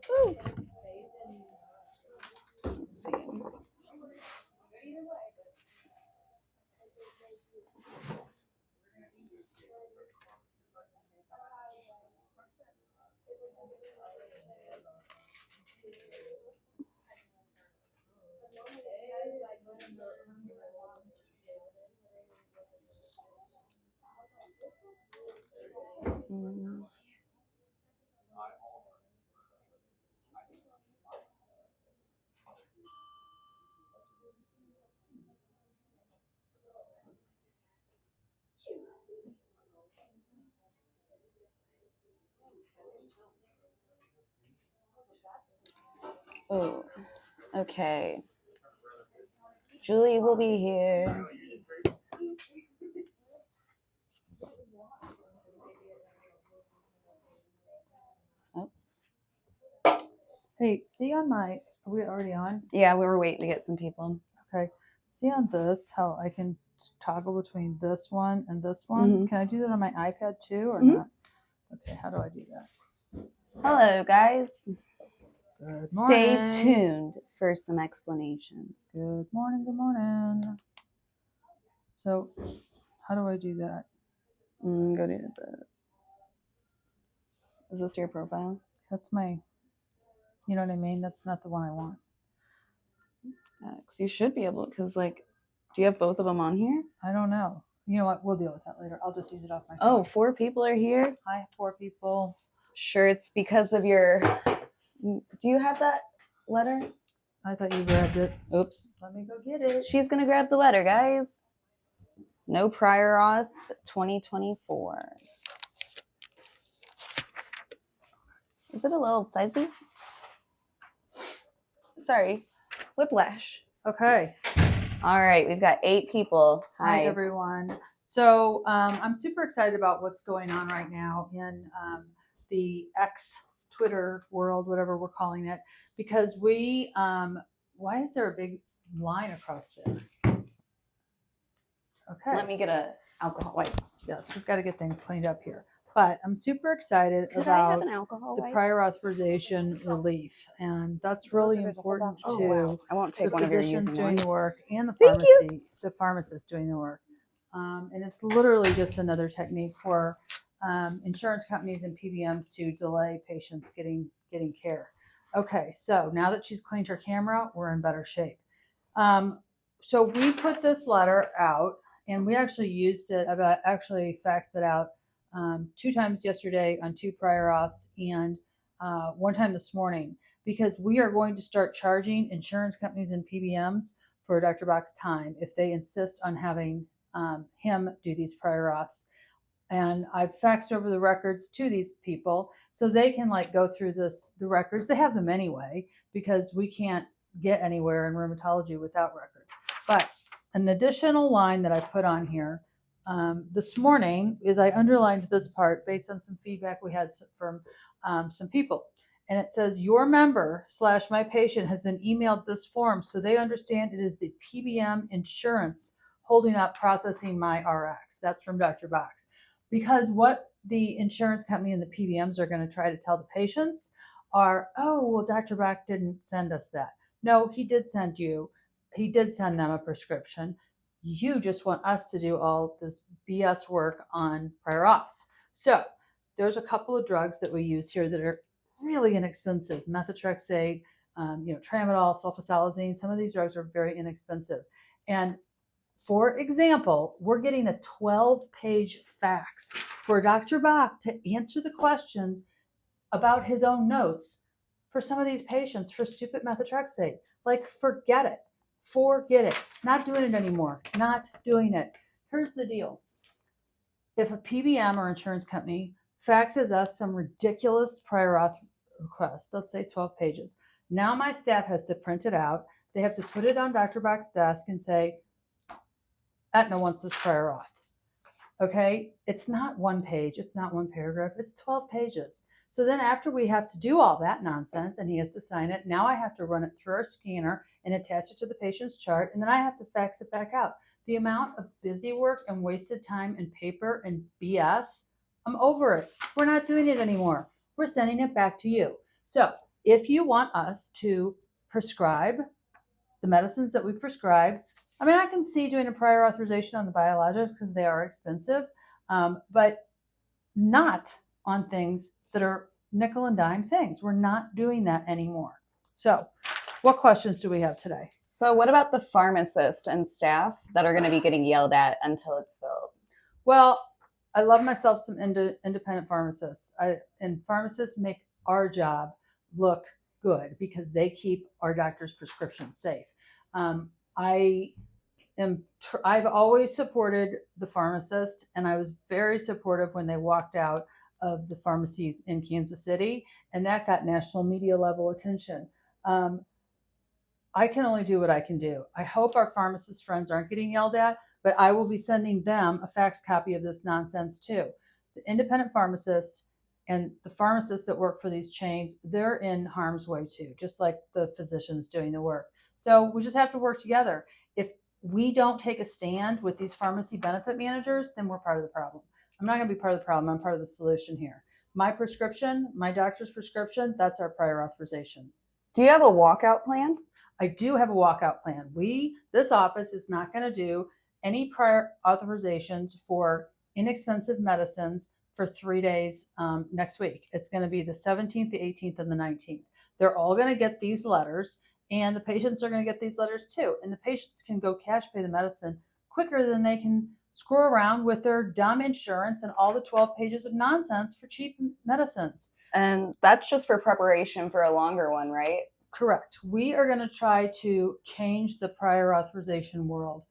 Woo. Let's see. Mm. Oh, okay. Julie will be here. Oh. Hey, see on my, are we already on? Yeah, we were waiting to get some people. Okay. See on this how I can toggle between this one and this one? Mhm. Can I do that on my iPad too or Mhm. not? Okay, how do I do that? Hello, guys. Good Stay morning. tuned for some explanations. Good morning, good morning. So, how do I do that? Go to the. Is this your profile? That's my, you know what I mean? That's not the one I want. Because you should be able. Because like, do you have both of them on here? I don't know. You know what? We'll deal with that later. I'll just use it off my phone. Oh, 4 people are here. Hi, 4 people. Sure, it's because of your. Do you have that letter? I thought you grabbed it. Oops. Let me go get it. She's gonna grab the letter, guys. No prior auth 2024. Is it a little fuzzy? Sorry. Whiplash. Okay. All right, we've got 8 people. Hi, everyone. So I'm super excited about what's going on right now in the X Twitter world, whatever we're calling it, because we, why is there a big line across there? Okay. Let me get a alcohol wipe. Yes, we've got to get things cleaned up here. But I'm super excited Could I have about an alcohol the wipe? prior authorization relief, and that's really important Oh, to wow. I won't take the one of your physicians using doing ones. the work and the Thank you. pharmacy, the pharmacist doing the work. And it's literally just another technique for insurance companies and PBMs to delay patients getting care. Okay, so now that she's cleaned her camera, we're in better shape. So we put this letter out, and we actually used it, actually faxed it out 2 times yesterday on 2 prior auths and 1 time this morning, because we are going to start charging insurance companies and PBMs for Dr. Bach's time if they insist on having him do these prior auths. And I've faxed over the records to these people so they can like go through the records. They have them anyway because we can't get anywhere in rheumatology without records. But an additional line that I put on here this morning is I underlined this part based on some feedback we had from some people. And it says, your member / my patient has been emailed this form so they understand it is the PBM insurance holding up processing my RX. That's from Dr. Box. Because what the insurance company and the PBMs are going to try to tell the patients are, oh, well, Dr. Bach didn't send us that. No, he did send them a prescription. You just want us to do all this BS work on prior auths. So there's a couple of drugs that we use here that are really inexpensive. Methotrexate, tramadol, sulfasalazine. Some of these drugs are very inexpensive. And for example, we're getting a 12-page fax for Dr. Bach to answer the questions about his own notes for some of these patients for stupid methotrexate. Like, forget it. Forget it. Not doing it anymore. Not doing it. Here's the deal. If a PBM or insurance company faxes us some ridiculous prior auth request, let's say 12 pages, now my staff has to print it out. They have to put it on Dr. Bach's desk and say, Aetna wants this prior auth. Okay, it's not 1 page, it's not 1 paragraph, it's 12 pages. So then after we have to do all that nonsense and he has to sign it, now I have to run it through our scanner and attach it to the patient's chart, and then I have to fax it back out. The amount of busy work and wasted time and paper and BS, I'm over it. We're not doing it anymore. We're sending it back to you. So if you want us to prescribe the medicines that we prescribe, I mean, I can see doing a prior authorization on the biologics because they are expensive, but not on things that are nickel and dime things. We're not doing that anymore. So, what questions do we have today? So what about the pharmacist and staff that are going to be getting yelled at until it's filled? Well, I love myself some independent pharmacists. And pharmacists make our job look good because they keep our doctors' prescriptions safe. I've always supported the pharmacist, and I was very supportive when they walked out of the pharmacies in Kansas City, and that got national media level attention. I can only do what I can do. I hope our pharmacist friends aren't getting yelled at, but I will be sending them a fax copy of this nonsense too. The independent pharmacists and the pharmacists that work for these chains, they're in harm's way too, just like the physicians doing the work. So we just have to work together. If we don't take a stand with these pharmacy benefit managers, then we're part of the problem. I'm not going to be part of the problem. I'm part of the solution here. My prescription, my doctor's prescription, that's our prior authorization. Do you have a walkout planned? I do have a walkout plan. This office is not going to do any prior authorizations for inexpensive medicines for 3 days next week. It's going to be the 17th, the 18th, and the 19th. They're all going to get these letters, and the patients are going to get these letters too. And the patients can go cash pay the medicine quicker than they can screw around with their dumb insurance and all the 12 pages of nonsense for cheap medicines. And that's just for preparation for a longer one, right? Correct. We are going to try to change the prior authorization world.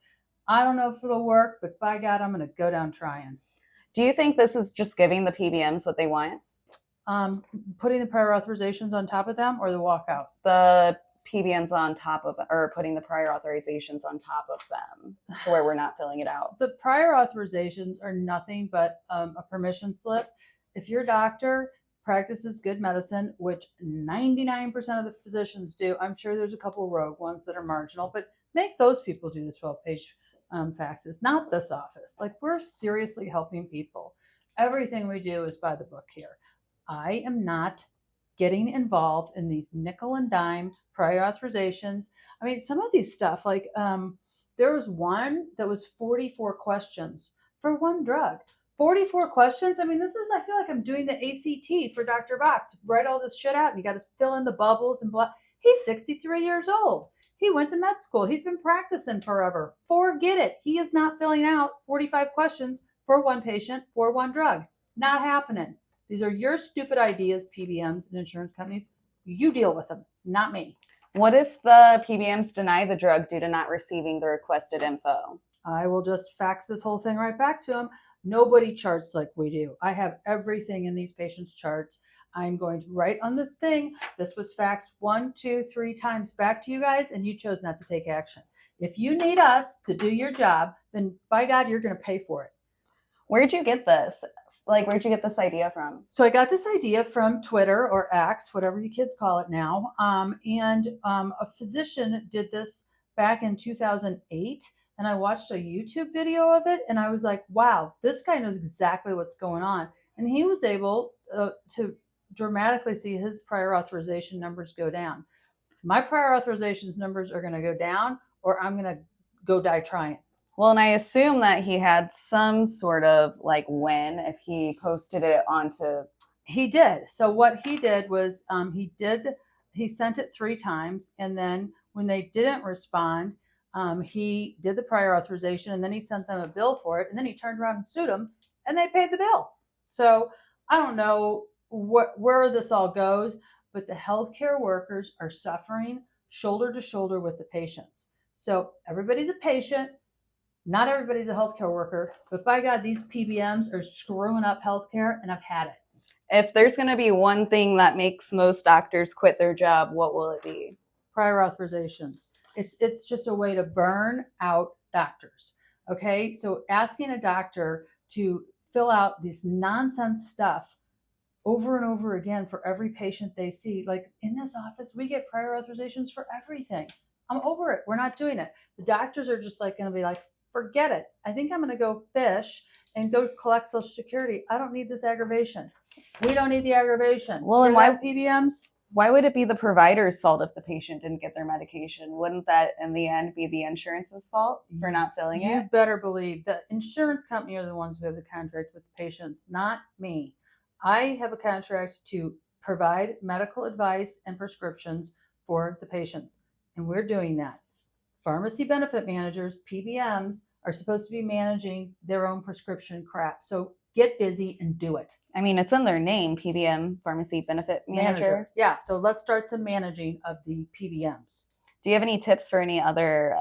I don't know if it'll work, but by God, I'm going to go down trying. Do you think this is just giving the PBMs what they want? Putting the prior authorizations on top of them or the walkout? The PBMs on top of, or putting the prior authorizations on top of them to where we're not filling it out. The prior authorizations are nothing but a permission slip. If your doctor practices good medicine, which 99% of the physicians do, I'm sure there's a couple of rogue ones that are marginal, but make those people do the 12-page faxes, not this office. Like, we're seriously helping people. Everything we do is by the book here. I am not getting involved in these nickel and dime prior authorizations. I mean, some of these stuff, like there was one that was 44 questions for one drug. 44 questions. I mean, I feel like I'm doing the ACT for Dr. Bach to write all this shit out, and you got to fill in the bubbles and blah. He's 63 years old. He went to med school. He's been practicing forever. Forget it. He is not filling out 45 questions for one patient for one drug. Not happening. These are your stupid ideas, PBMs and insurance companies. You deal with them, not me. What if the PBMs deny the drug due to not receiving the requested info? I will just fax this whole thing right back to them. Nobody charts like we do. I have everything in these patients' charts. I'm going to write on the thing, this was faxed 1, 2, 3 times back to you guys, and you chose not to take action. If you need us to do your job, then by God, you're going to pay for it. Where'd you get this? Like, where'd you get this idea from? So I got this idea from Twitter or X, whatever you kids call it now. A physician did this back in 2008. And I watched a YouTube video of it, and I was like, wow, this guy knows exactly what's going on. And he was able to dramatically see his prior authorization numbers go down. My prior authorizations numbers are going to go down, or I'm going to go die trying. Well, and I assume that he had some sort of like win if he posted it onto. He did. So what he did was he sent it 3 times, and then when they didn't respond, he did the prior authorization, and then he sent them a bill for it, and then he turned around and sued them, and they paid the bill. So I don't know where this all goes, but the healthcare workers are suffering shoulder to shoulder with the patients. So everybody's a patient. Not everybody's a healthcare worker, but by God, these PBMs are screwing up healthcare, and I've had it. If there's going to be one thing that makes most doctors quit their job, what will it be? Prior authorizations. It's just a way to burn out doctors. Okay, so asking a doctor to fill out this nonsense stuff over and over again for every patient they see. Like in this office, we get prior authorizations for everything. I'm over it. We're not doing it. The doctors are just like going to be like, forget it. I think I'm going to go fish and go collect Social Security. I don't need this aggravation. We don't need the aggravation. Well, and why PBMs? why would it be the provider's fault if the patient didn't get their medication? Wouldn't that in the end be the insurance's fault for not filling You it? better believe the insurance company are the ones who have the contract with the patients, not me. I have a contract to provide medical advice and prescriptions for the patients, and we're doing that. Pharmacy benefit managers, PBMs, are supposed to be managing their own prescription crap. So get busy and do it. I mean, it's in their name, PBM, Pharmacy Benefit Manager. Yeah, so let's start some managing of the PBMs. Do you have any tips for any other,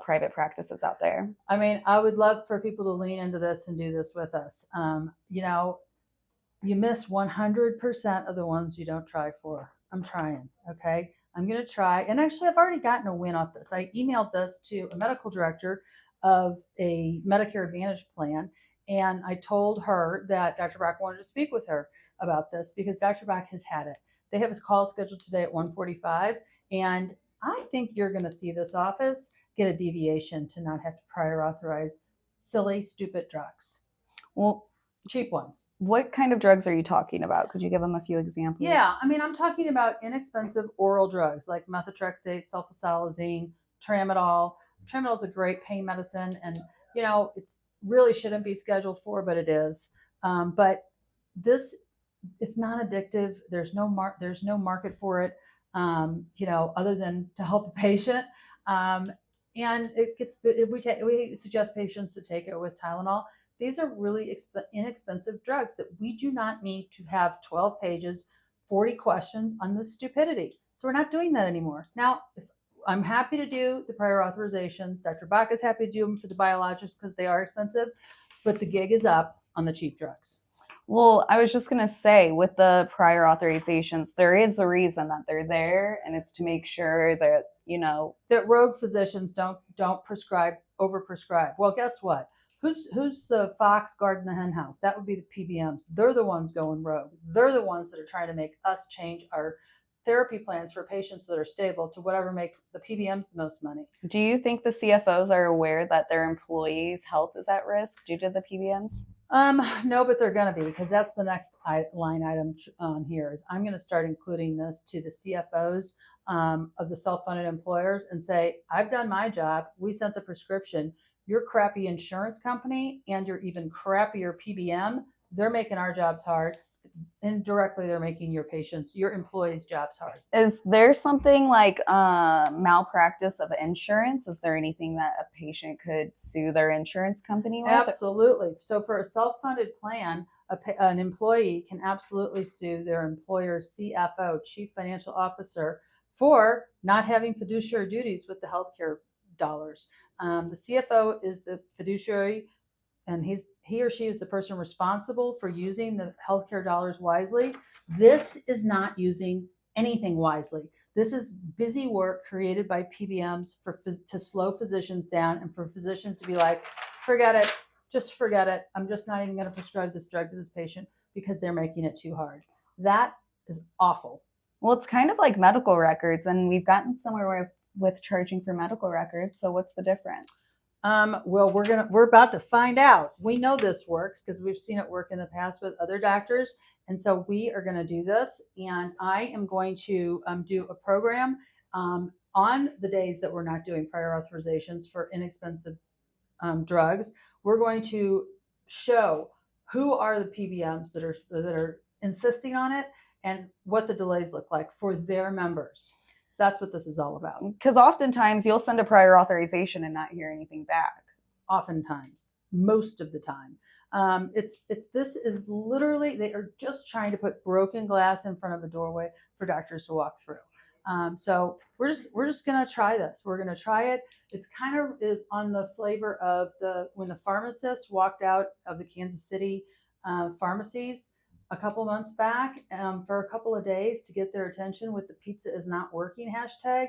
private practices out there? I mean, I would love for people to lean into this and do this with us. You miss 100% of the ones you don't try for. I'm trying, okay? I'm going to try. And actually, I've already gotten a win off this. I emailed this to a medical director of a Medicare Advantage plan, and I told her that Dr. Brock wanted to speak with her about this because Dr. Brock has had it. They have his call scheduled today at 1:45, and I think you're going to see this office get a deviation to not have to prior authorize silly, stupid drugs. Well, cheap ones. What kind of drugs are you talking about? Could you give them a few examples? Yeah, I mean, I'm talking about inexpensive oral drugs like methotrexate, sulfasalazine, tramadol. Tramadol is a great pain medicine, and it's really shouldn't be scheduled for, but it is. But this, it's not addictive. There's no market for it, other than to help a patient. And we suggest patients to take it with Tylenol. These are really inexpensive drugs that we do not need to have 12 pages, 40 questions on this stupidity. So we're not doing that anymore. Now, I'm happy to do the prior authorizations. Dr. Bach is happy to do them for the biologics because they are expensive, but the gig is up on the cheap drugs. Well, I was just going to say, with the prior authorizations, there is a reason that they're there, and it's to make sure that, that rogue physicians don't overprescribe. Well, guess what? Who's the fox guarding the hen house? That would be the PBMs. They're the ones going rogue. They're the ones that are trying to make us change our therapy plans for patients that are stable to whatever makes the PBMs the most money. Do you think the CFOs are aware that their employees' health is at risk due to the PBMs? No, but they're going to be, because that's the next line item on here is I'm going to start including this to the CFOs of the self-funded employers and say, I've done my job. We sent the prescription. Your crappy insurance company and your even crappier PBM, they're making our jobs hard. Indirectly, they're making your employees' jobs hard. Is there something like malpractice of insurance? Is there anything that a patient could sue their insurance company with? Absolutely. So for a self-funded plan, an employee can absolutely sue their employer's CFO, Chief Financial Officer, for not having fiduciary duties with the healthcare dollars. The CFO is the fiduciary, and he or she is the person responsible for using the healthcare dollars wisely. This is not using anything wisely. This is busy work created by PBMs to slow physicians down and for physicians to be like, forget it, just forget it. I'm just not even going to prescribe this drug to this patient because they're making it too hard. That is awful. Well, it's kind of like medical records, and we've gotten somewhere with charging for medical records. So what's the difference? Well, we're about to find out. We know this works because we've seen it work in the past with other doctors. And so we are going to do this. And I am going to do a program on the days that we're not doing prior authorizations for inexpensive drugs. We're going to show who are the PBMs that are insisting on it and what the delays look like for their members. That's what this is all about. Because oftentimes you'll send a prior authorization and not hear anything back. Oftentimes, most of the time. This is literally, they are just trying to put broken glass in front of the doorway for doctors to walk through. So we're just going to try this. We're going to try it. It's kind of on the flavor of when the pharmacists walked out of the Kansas City pharmacies a couple months back for a couple of days to get their attention with the pizza is not working hashtag.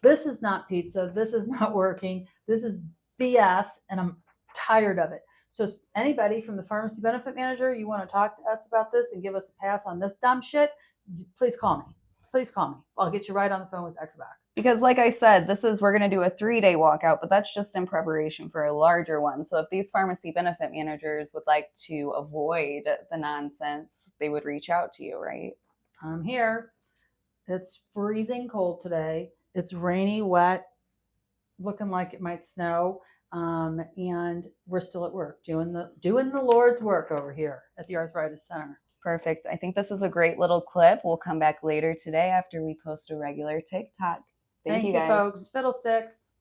This is not pizza. This is not working. This is BS, and I'm tired of it. So anybody from the pharmacy benefit manager, you want to talk to us about this and give us a pass on this dumb shit, please call me. Please call me. I'll get you right on the phone with Dr. Bach. Because like I said, we're going to do a 3-day walkout, but that's just in preparation for a larger one. So if these pharmacy benefit managers would like to avoid the nonsense, they would reach out to you, right? I'm here. It's freezing cold today. It's rainy, wet, looking like it might snow. And we're still at work doing the Lord's work over here at the Arthritis Center. Perfect. I think this is a great little clip. We'll come back later today after we post a regular TikTok. Thank you guys. Folks. Fiddlesticks.